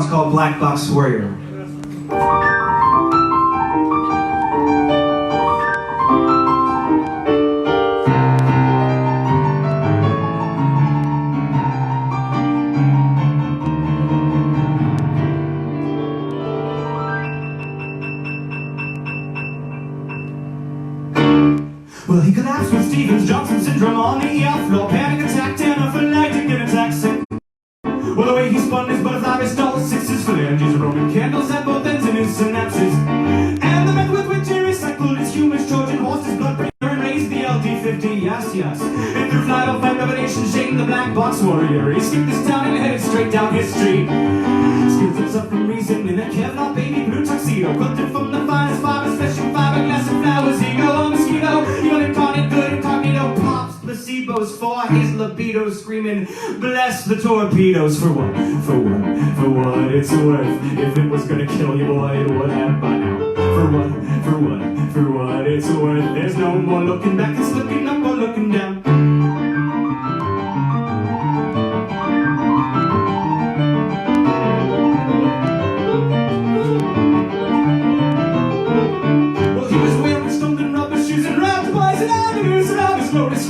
song's called BlackBox Warrior. Well, he collapsed with Stevens-Johnson syndrome on the floor, panic attack, anaphylactic and attack sick. Well, the way he spun his butterfly stole sixes for the energies of Roman candles at both ends in his synapses. And the method with which he recycled his human Trojan horse, his blood pressure, and raised the LD50, yes, yes. And through flight of fight revelation, shaking the black box warrior, he skipped this town and headed straight down his street. Skills himself from reason in a Kevlar baby blue tuxedo, quilted from the finest fibers, fresh and fiberglass and flowers. Ego, mosquito, evil incarnate, good incognito, pops, placebos for his libido, screaming, bless the torpedoes. For what? For what? For what it's worth. If it was gonna kill you, boy, it would have by now. For what? For what? For what it's worth. There's no more looking back, it's looking up or looking down.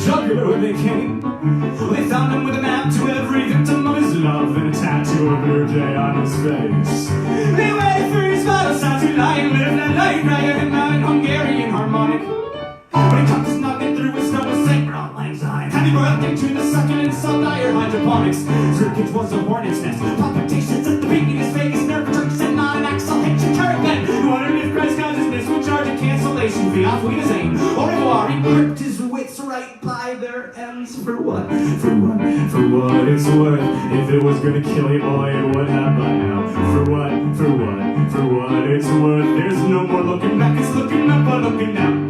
Jugular when they came. They found him with a map to every victim of his love and a tattoo of Blue Jay on his face. They waited for his vital signs to lie and live that light, ragged and out in Hungarian harmonic. When it comes knocking through his snow and sank brown lang syne, happy birthday to the succulent sun-dire hydroponics. Ribcage was a hornet's nest, palpitations at the beat in his Vegas nerve jerks and not an axle hitch and carrot then. Who wondered if Christ consciousness would charge a cancellation fee off Wiener's aim. Au revoir, he gripped his wits right by their ends. For what? For what? For what it's worth. If it was gonna kill you, boy, it would have by now. For what? For what? For what it's worth. There's no more looking back, it's looking up or looking down.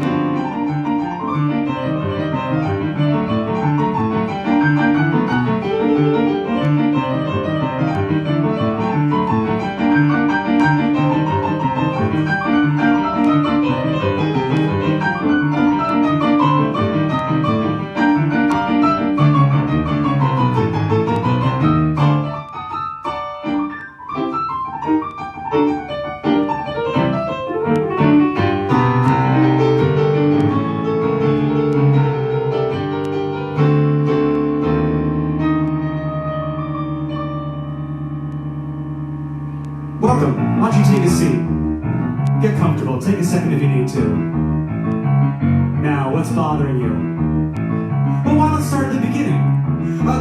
Welcome. Why don't you take a seat? Get comfortable. Take a second if you need to. Now, what's bothering you? Well, why not start at the beginning?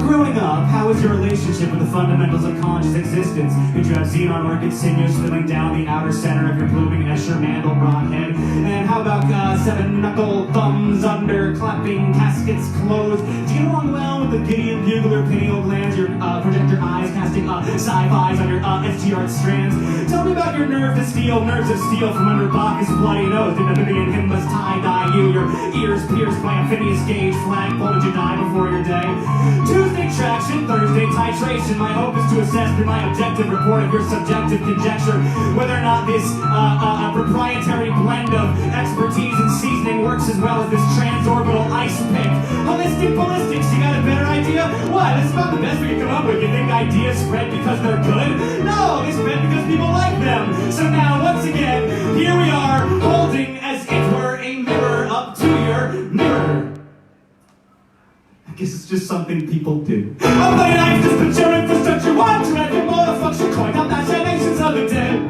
Growing up, how was your relationship with the fundamentals of conscious existence? Did you have xenon orchid sinews filling down the outer center of your blooming Escher Mandelbrot head? And how about seven-knuckle thumbs under clapping caskets closed? Do you get along well with the Gideon bugler pineal glands, your projector eyes casting sci-fis on your FTR strands? Tell me about your nerves of steel from under Bacchus' bloody nose. Did Namibian hymnals tie-dye you? Your ears pierced by a Phineas Gage flagpole. Did you die before your day? Tuesday traction, Thursday titration. My hope is to assess through my objective report of your subjective conjecture whether or not this proprietary blend of expertise and seasoning works as well as this transorbital ice pick. Holistic ballistics, you got a better idea? What? This is about the best we can come up with. You think ideas spread because they're good? No, they spread because people like them. So now, once again, here we are, holding as it were a mirror up to your mirror. I guess it's just something people do. Oh, but life just put your infrastructure one to every motor function coin up nations of the dead.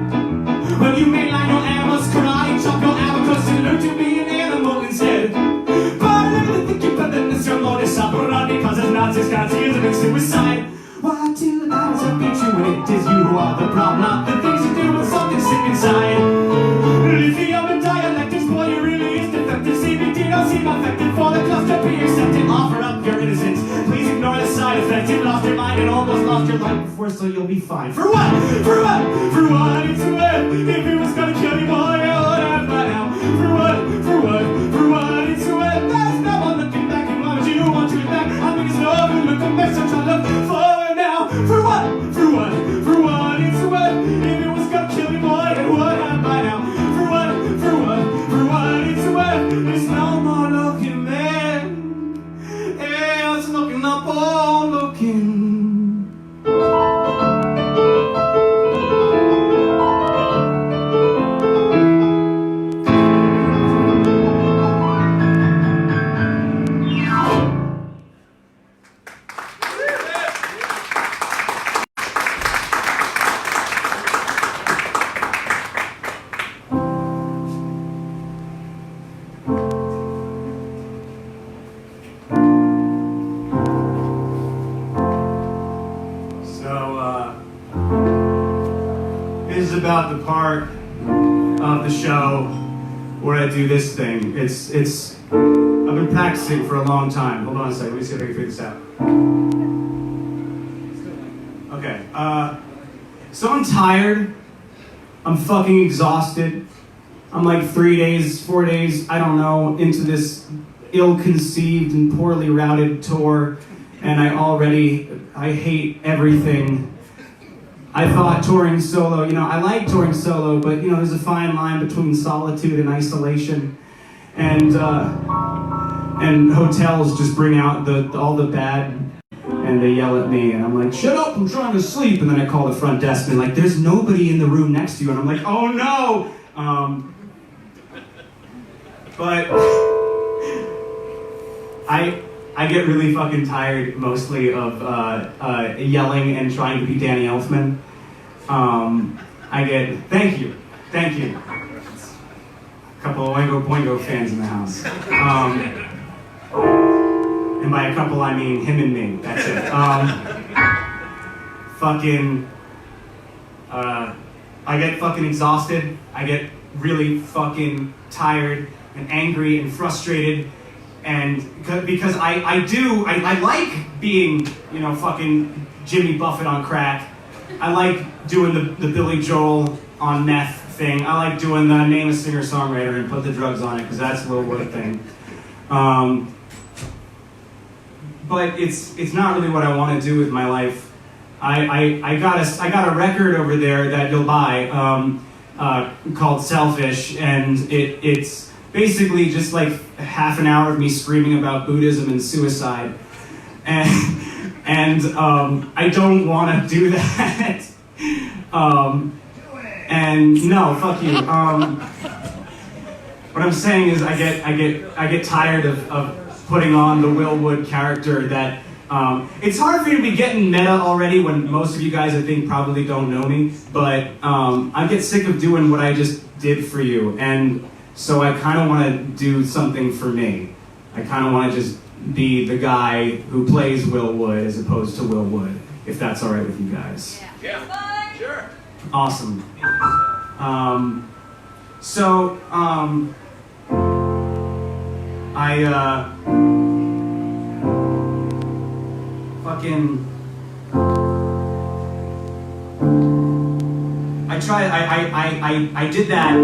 Well, you may line your animals, karate, chop your abacus, and learn to be an animal instead. But I really think you're better than this, your modus operandi, cause it's Nazi, Nazism, and suicide. Why do others beat you when it is you who are the problem, not the things you do with something sick inside? Lithium and dialectics, boy, you really is defective. CBD don't seem affected for the cluster, be accepted. Offer up your innocence, please ignore the side effects. You've lost your mind and almost lost your life before, so you'll be fine. For what? For what? For what it's worth. If it was gonna kill you, boy, I would have by now. For what? For what? For what it's worth. There's no one looking back, and why would you want to look back? I think it's love and look back, so try to look forward now. For what? For what? For what it's worth. If it was gonna kill you, boy, it would have by now. For what? For what? For what it's worth. There's no more looking back. Yeah, it's looking up, all looking. This is about the part of the show where I do this thing. I've been practicing for a long time. Hold on a second, let me see if I can figure this out. Okay, so I'm tired. I'm fucking exhausted. I'm like 3 days, 4 days, I don't know, into this ill-conceived and poorly routed tour, and I hate everything. I thought touring solo, I like touring solo, but there's a fine line between solitude and isolation, and hotels just bring out all the bad, and they yell at me, and I'm like, shut up, I'm trying to sleep, and then I call the front desk, and like, there's nobody in the room next to you, and I'm like, oh no! But I get really fucking tired mostly of yelling and trying to be Danny Elfman. Thank you. A couple of Oingo Boingo fans in the house. And by a couple I mean him and me, that's it. I get fucking exhausted, I get really fucking tired and angry and frustrated, and because I like being, fucking Jimmy Buffett on crack. I like doing the Billy Joel on meth thing. I like doing the name a singer-songwriter and put the drugs on it, because that's a little word thing. But it's not really what I want to do with my life. I got a record over there that you'll buy called Selfish, and it's basically just like half an hour of me screaming about Buddhism and suicide, and I don't want to do that. And no, fuck you. What I'm saying is I get tired of putting on the Will Wood character that. It's hard for me to be getting meta already when most of you guys, I think, probably don't know me, but I get sick of doing what I just did for you, and so I kind of want to do something for me. I kind of want to just be the guy who plays Will Wood as opposed to Will Wood, if that's all right with you guys. Yeah. Sure. Awesome. I did that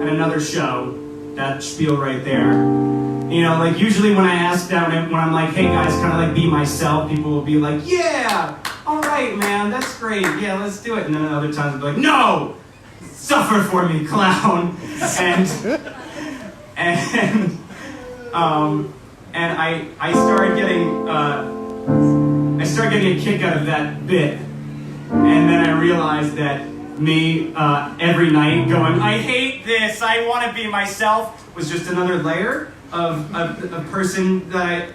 at another show, that spiel right there. Like usually when I ask that, when I'm like, hey guys, kind of like be myself, people will be like, yeah, all right, man, that's great, yeah, let's do it. And then at other times they'll be like, no, suffer for me, clown. And I started getting a kick out of that bit, and then I realized that me every night going, I hate this, I want to be myself, was just another layer of a person that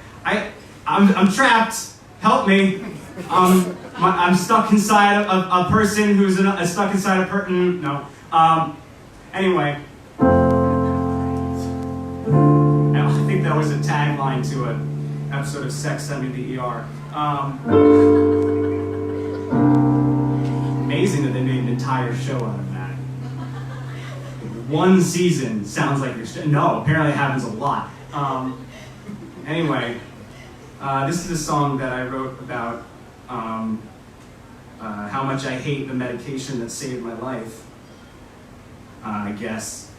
I'm trapped, help me. I'm stuck inside a person who's stuck inside a person, no. Anyway. I think that was a tagline to an episode of Sex Send Me to the ER. Amazing that they made an entire show out of that. One season sounds like you're... No, apparently it happens a lot. Anyway, this is a song that I wrote about how much I hate the medication that saved my life, I guess.